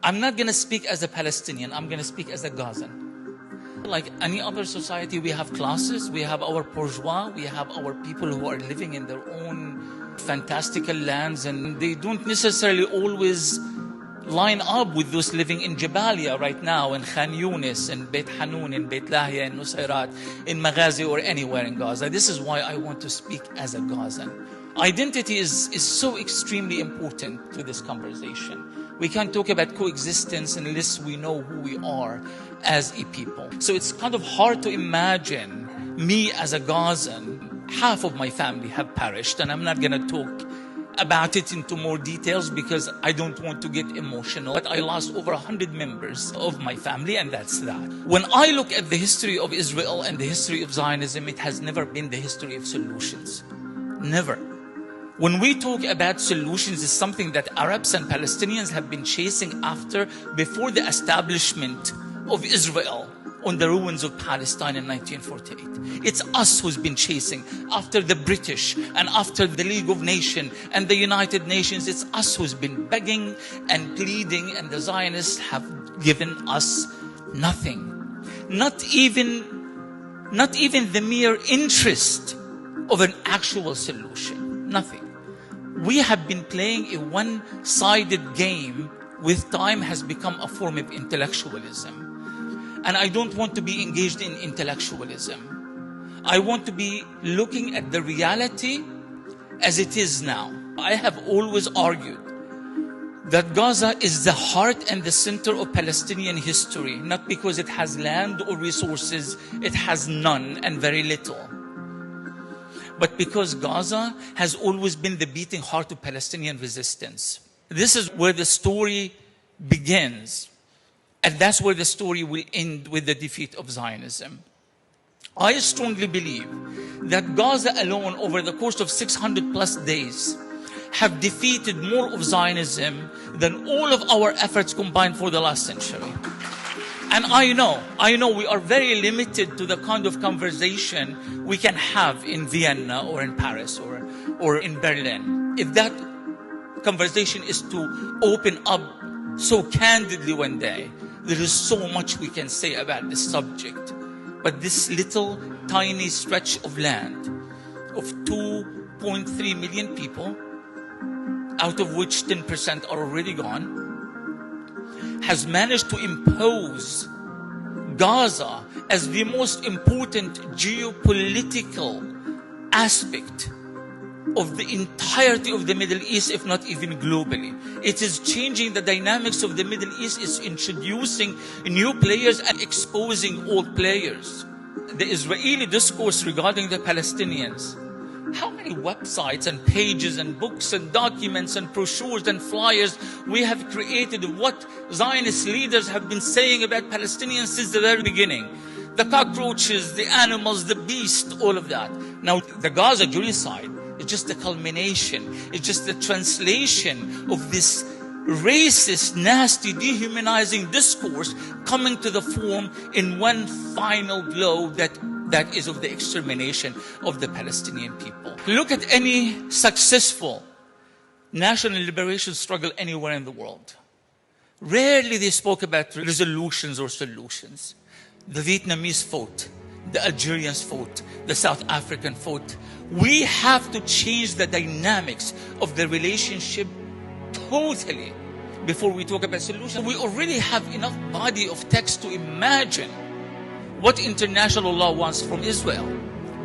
I'm not going to speak as a Palestinian. I'm going to speak as a Gazan. Like any other society, we have classes, we have our bourgeois, we have our people who are living in their own fantastical lands, and they don't necessarily always line up with those living in Jabalia right now, in Khan Yunis, in Beit Hanun, in Beit Lahia, in Nusayrat, in Maghazi, or anywhere in Gaza. This is why I want to speak as a Gazan. Identity is so extremely important to this conversation. We can't talk about coexistence unless we know who we are as a people. So it's kind of hard to imagine me as a Gazan. Half of my family have perished, and I'm not going to talk about it into more details because I don't want to get emotional. But I lost over 100 members of my family, and that's that. When I look at the history of Israel and the history of Zionism, it has never been the history of solutions. Never. When we talk about solutions, it's something that Arabs and Palestinians have been chasing after before the establishment of Israel on the ruins of Palestine in 1948. It's us who's been chasing after the British and after the League of Nations and the United Nations. It's us who's been begging and pleading, and the Zionists have given us nothing. Not even the mere interest of an actual solution. Nothing. We have been playing a one-sided game with time has become a form of intellectualism. And I don't want to be engaged in intellectualism. I want to be looking at the reality as it is now. I have always argued that Gaza is the heart and the center of Palestinian history, not because it has land or resources, it has none and very little. But because Gaza has always been the beating heart of Palestinian resistance. This is where the story begins. And that's where the story will end, with the defeat of Zionism. I strongly believe that Gaza alone, over the course of 600 plus days, have defeated more of Zionism than all of our efforts combined for the last century. And I know we are very limited to the kind of conversation we can have in Vienna or in Paris or in Berlin. If that conversation is to open up so candidly one day, there is so much we can say about this subject. But this little tiny stretch of land of 2.3 million people, out of which 10% are already gone, has managed to impose Gaza as the most important geopolitical aspect of the entirety of the Middle East, if not even globally. It is changing the dynamics of the Middle East. It's introducing new players and exposing old players. The Israeli discourse regarding the Palestinians, how many websites and pages and books and documents and brochures and flyers we have created of what Zionist leaders have been saying about Palestinians since the very beginning. The cockroaches, the animals, the beast, all of that. Now, the Gaza genocide is just the culmination. It's just the translation of this racist, nasty, dehumanizing discourse coming to the form in one final blow that is of the extermination of the Palestinian people. Look at any successful national liberation struggle anywhere in the world. Rarely they spoke about resolutions or solutions. The Vietnamese fought, the Algerians fought, the South African fought. We have to change the dynamics of the relationship totally before we talk about solutions. We already have enough body of text to imagine what international law wants from Israel.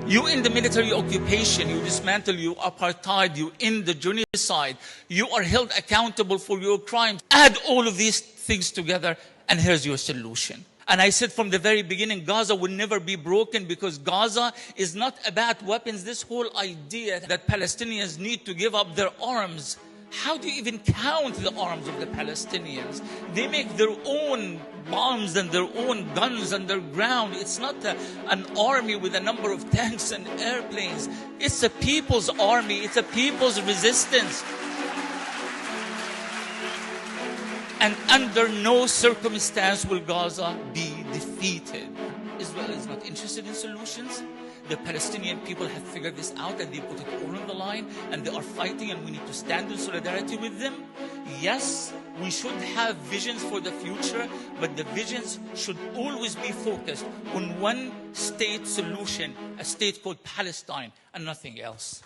You end the military occupation, you dismantle, you apartheid, you end the genocide, you are held accountable for your crimes. Add all of these things together and here's your solution. And I said from the very beginning, Gaza will never be broken because Gaza is not about weapons. This whole idea that Palestinians need to give up their arms. How do you even count the arms of the Palestinians? They make their own bombs and their own guns underground. It's not an army with a number of tanks and airplanes. It's a people's army. It's a people's resistance. And under no circumstance will Gaza be defeated. Israel is not interested in solutions. The Palestinian people have figured this out and they put it all on the line and they are fighting and we need to stand in solidarity with them. Yes, We should have visions for the future, but the visions should always be focused on one state solution, a state called Palestine, and nothing else.